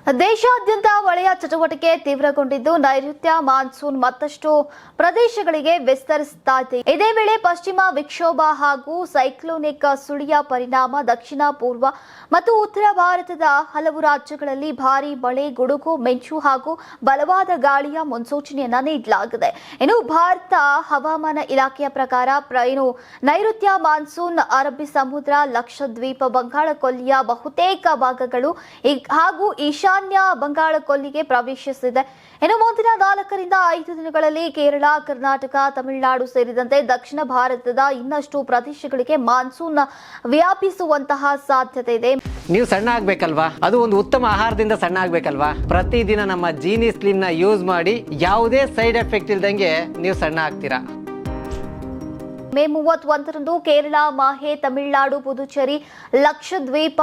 ದೇಶಾದ್ಯಂತ ಮಳೆಯ ಚಟುವಟಿಕೆ ತೀವ್ರಗೊಂಡಿದ್ದು ನೈಋತ್ಯ ಮಾನ್ಸೂನ್ ಮತ್ತಷ್ಟು ಪ್ರದೇಶಗಳಿಗೆ ವಿಸ್ತರಿಸುತ್ತಾ ಇದೆ. ಇದೇ ವೇಳೆ ಪಶ್ಚಿಮ ವಿಕ್ಷೋಭ ಹಾಗೂ ಸೈಕ್ಲೋನಿಕ್ ಸುಳಿಯ ಪರಿಣಾಮ ದಕ್ಷಿಣ ಪೂರ್ವ ಮತ್ತು ಉತ್ತರ ಭಾರತದ ಹಲವು ರಾಜ್ಯಗಳಲ್ಲಿ ಭಾರೀ ಮಳೆ, ಗುಡುಗು, ಮಿಂಚು ಹಾಗೂ ಬಲವಾದ ಗಾಳಿಯ ಮುನ್ಸೂಚನೆಯನ್ನ ನೀಡಲಾಗಿದೆ. ಇನ್ನು ಭಾರತ ಹವಾಮಾನ ಇಲಾಖೆಯ ಪ್ರಕಾರ ನೈಋತ್ಯ ಮಾನ್ಸೂನ್ ಅರಬ್ಬಿ ಸಮುದ್ರ, ಲಕ್ಷದ್ವೀಪ, ಬಂಗಾಳ ಕೊಲ್ಲಿಯ ಬಹುತೇಕ ಭಾಗಗಳು ಹಾಗೂ ಈಶಾನ್ಯ ಬಂಗಾಳ ಕೊಲ್ಲಿಗೆ ಪ್ರವೇಶಿಸಿದೆ. ಇನ್ನು ಮುಂದಿನ 4 ರಿಂದ 5 ದಿನಗಳಲ್ಲಿ ಕೇರಳ, ಕರ್ನಾಟಕ, ತಮಿಳುನಾಡು ಸೇರಿದಂತೆ ದಕ್ಷಿಣ ಭಾರತದ ಇನ್ನಷ್ಟು ಪ್ರದೇಶಗಳಿಗೆ ಮಾನ್ಸೂನ್ ವ್ಯಾಪಿಸುವಂತಹ ಸಾಧ್ಯತೆ ಇದೆ. ನೀವು ಸಣ್ಣ ಆಗ್ಬೇಕಲ್ವಾ? ಅದು ಒಂದು ಉತ್ತಮ ಆಹಾರದಿಂದ ಸಣ್ಣ ಆಗ್ಬೇಕಲ್ವಾ? ಪ್ರತಿದಿನ ನಮ್ಮ ಜೀನಿ ಸ್ಲಿಮ್ ನ ಯೂಸ್ ಮಾಡಿ ಯಾವುದೇ ಸೈಡ್ ಎಫೆಕ್ಟ್ ಇಲ್ದಂಗೆ ನೀವು ಸಣ್ಣ ಆಗ್ತೀರಾ. ಮೇ 31ರಂದು ಕೇರಳ, ಮಾಹೆ, ತಮಿಳುನಾಡು, ಪುದುಚೇರಿ, ಲಕ್ಷದ್ವೀಪ,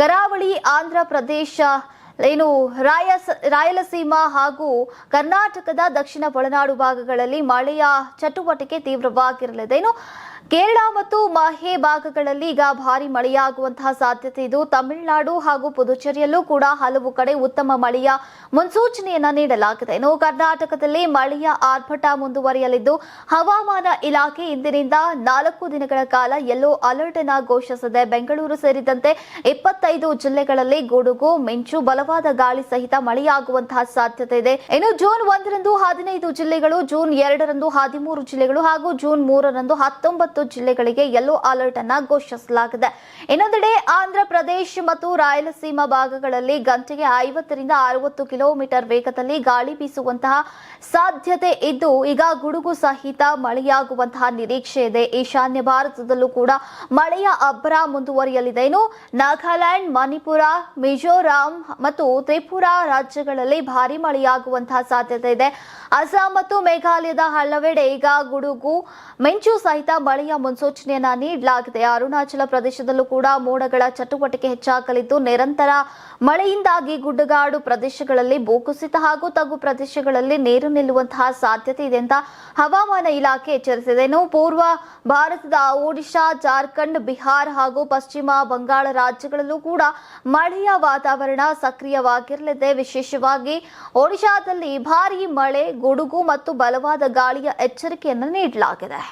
ಕರಾವಳಿ, ಆಂಧ್ರ ಪ್ರದೇಶ, ರಾಯಲಸೀಮಾ ಹಾಗೂ ಕರ್ನಾಟಕದ ದಕ್ಷಿಣ ಒಳನಾಡು ಭಾಗಗಳಲ್ಲಿ ಮಳೆಯ ಚಟುವಟಿಕೆ ತೀವ್ರವಾಗಿರಲಿದೆ. ಕೇರಳ ಮತ್ತು ಮಾಹೆ ಭಾಗಗಳಲ್ಲಿ ಈಗ ಭಾರಿ ಮಳೆಯಾಗುವಂತಹ ಸಾಧ್ಯತೆ ಇದು. ತಮಿಳುನಾಡು ಹಾಗೂ ಪುದುಚೇರಿಯಲ್ಲೂ ಕೂಡ ಹಲವು ಕಡೆ ಉತ್ತಮ ಮಳೆಯ ಮುನ್ಸೂಚನೆಯನ್ನ ನೀಡಲಾಗಿದೆ. ಇನ್ನು ಕರ್ನಾಟಕದಲ್ಲಿ ಮಳೆಯ ಆರ್ಭಟ ಮುಂದುವರಿಯಲಿದ್ದು, ಹವಾಮಾನ ಇಲಾಖೆ ಇಂದಿನಿಂದ 4 ದಿನಗಳ ಕಾಲ ಯೆಲ್ಲೋ ಅಲರ್ಟ್ ಅನ್ನು ಘೋಷಿಸಿದೆ. ಬೆಂಗಳೂರು ಸೇರಿದಂತೆ 25 ಜಿಲ್ಲೆಗಳಲ್ಲಿ ಗುಡುಗು, ಮಿಂಚು, ಬಲವಾದ ಗಾಳಿ ಸಹಿತ ಮಳೆಯಾಗುವಂತಹ ಸಾಧ್ಯತೆ ಇದೆ. ಇನ್ನು ಜೂನ್ 1ರಂದು 15 ಜಿಲ್ಲೆಗಳು, ಜೂನ್ 2ರಂದು 13 ಜಿಲ್ಲೆಗಳು ಹಾಗೂ ಜೂನ್ 3ರಂದು 19 ಜಿಲ್ಲೆಗಳಿಗೆ ಯೆಲ್ಲೋ ಅಲರ್ಟ್ ಅನ್ನ ಘೋಷಿಸಲಾಗಿದೆ. ಇನ್ನೊಂದೆಡೆ ಆಂಧ್ರ ಪ್ರದೇಶ ಮತ್ತು ರಾಯಲಸೀಮಾ ಭಾಗಗಳಲ್ಲಿ ಗಂಟೆಗೆ 50 ರಿಂದ 60 ಕಿಲೋಮೀಟರ್ ವೇಗದಲ್ಲಿ ಗಾಳಿ ಬೀಸುವಂತಹ ಸಾಧ್ಯತೆ ಇದ್ದು, ಈಗ ಗುಡುಗು ಸಹಿತ ಮಳೆಯಾಗುವಂತಹ ನಿರೀಕ್ಷೆ ಇದೆ. ಈಶಾನ್ಯ ಭಾರತದಲ್ಲೂ ಕೂಡ ಮಳೆಯ ಅಬ್ಬರ ಮುಂದುವರಿಯಲಿದೆ. ಇನ್ನು ನಾಗಾಲ್ಯಾಂಡ್, ಮಣಿಪುರ, ಮಿಜೋರಾಂ ಮತ್ತು ತ್ರಿಪುರಾ ರಾಜ್ಯಗಳಲ್ಲಿ ಭಾರಿ ಮಳೆಯಾಗುವಂತಹ ಸಾಧ್ಯತೆ ಇದೆ. ಅಸ್ಸಾಂ ಮತ್ತು ಮೇಘಾಲಯದ ಹಲವೆಡೆ ಈಗ ಗುಡುಗು, ಮಿಂಚು ಸಹಿತ ಮಳೆಯ ಮುನ್ಸೂಚನೆಯನ್ನ ನೀಡಲಾಗಿದೆ. ಅರುಣಾಚಲ ಪ್ರದೇಶದಲ್ಲೂ ಕೂಡ ಮೋಡಗಳ ಚಟುವಟಿಕೆ ಹೆಚ್ಚಾಗಲಿದ್ದು, ನಿರಂತರ ಮಳೆಯಿಂದಾಗಿ ಗುಡ್ಡಗಾಡು ಪ್ರದೇಶಗಳಲ್ಲಿ ಭೂಕುಸಿತ ಹಾಗೂ ತಗ್ಗು ಪ್ರದೇಶಗಳಲ್ಲಿ ನೀರು ನಿಲ್ಲುವಂತಹ ಸಾಧ್ಯತೆ ಇದೆ ಅಂತ ಹವಾಮಾನ ಇಲಾಖೆ ಎಚ್ಚರಿಸಿದೆ. ಇನ್ನು ಪೂರ್ವ ಭಾರತದ ಒಡಿಶಾ, ಜಾರ್ಖಂಡ್, ಬಿಹಾರ್ ಹಾಗೂ ಪಶ್ಚಿಮ ಬಂಗಾಳ ರಾಜ್ಯಗಳಲ್ಲೂ ಕೂಡ ಮಳೆಯ ವಾತಾವರಣ ಸಕ್ರಿಯವಾಗಿರಲಿದೆ. ವಿಶೇಷವಾಗಿ ಒಡಿಶಾದಲ್ಲಿ ಭಾರೀ ಮಳೆ, ಗುಡುಗು ಮತ್ತು ಬಲವಾದ ಗಾಳಿಯ ಎಚ್ಚರಿಕೆಯನ್ನು ನೀಡಲಾಗಿದೆ.